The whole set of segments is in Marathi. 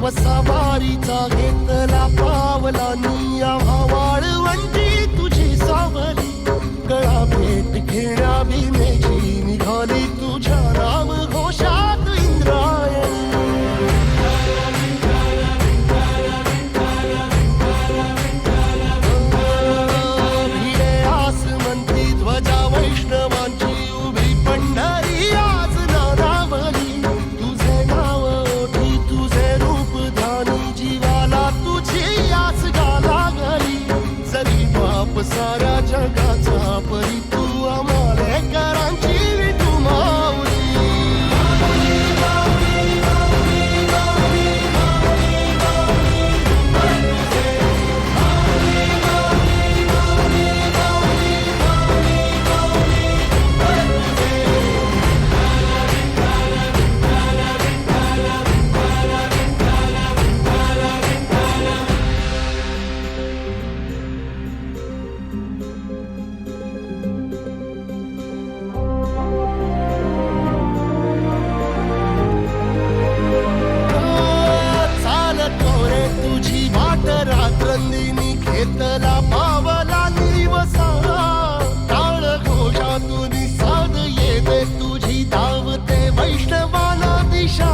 बाप सवारीचा घेतला पावला निया वाळवंटी तुझी सावली गळा भेट घेण्या भीमेची निघाली तुझ्या नाम घोषात इंद्रायणी भिडे आसमंती ध्वजा वैष्णवांची उभी पंढरी आज नादावली तुझे नाव ओठी तुझे रूप ध्यानी जीवाला तुझी आस गा लागली जरी बाप साऱ्या जगाचा परी तू आमालेकरांची विठू माऊली रात्रंदिनी घेतला पावला दिवसा टाळ घोषातून साध येते तुझी धावते वैष्णवाला दिशा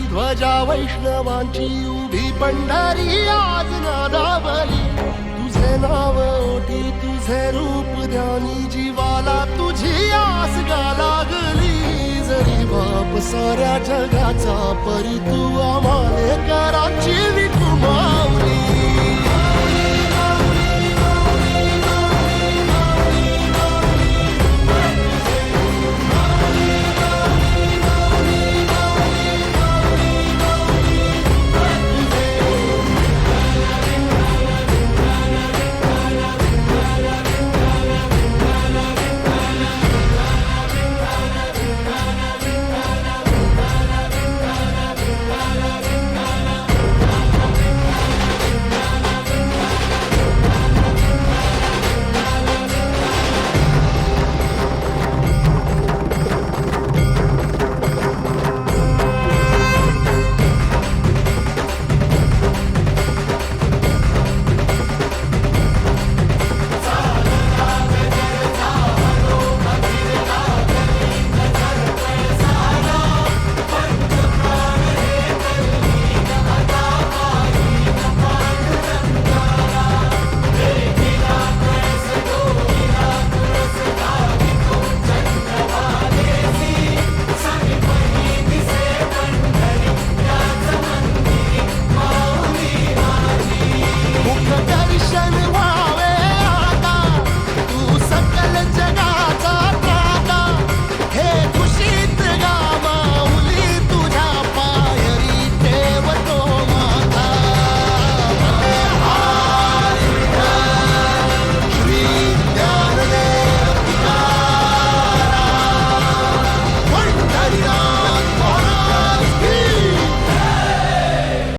ध्वजा वैष्णवांची उभी पंढरी आज नादावली तुझे नाव ओठी तुझे रूप ध्यानी जीवाला तुझी आस गा लागली जरी बाप साऱ्या जगाचा परी तू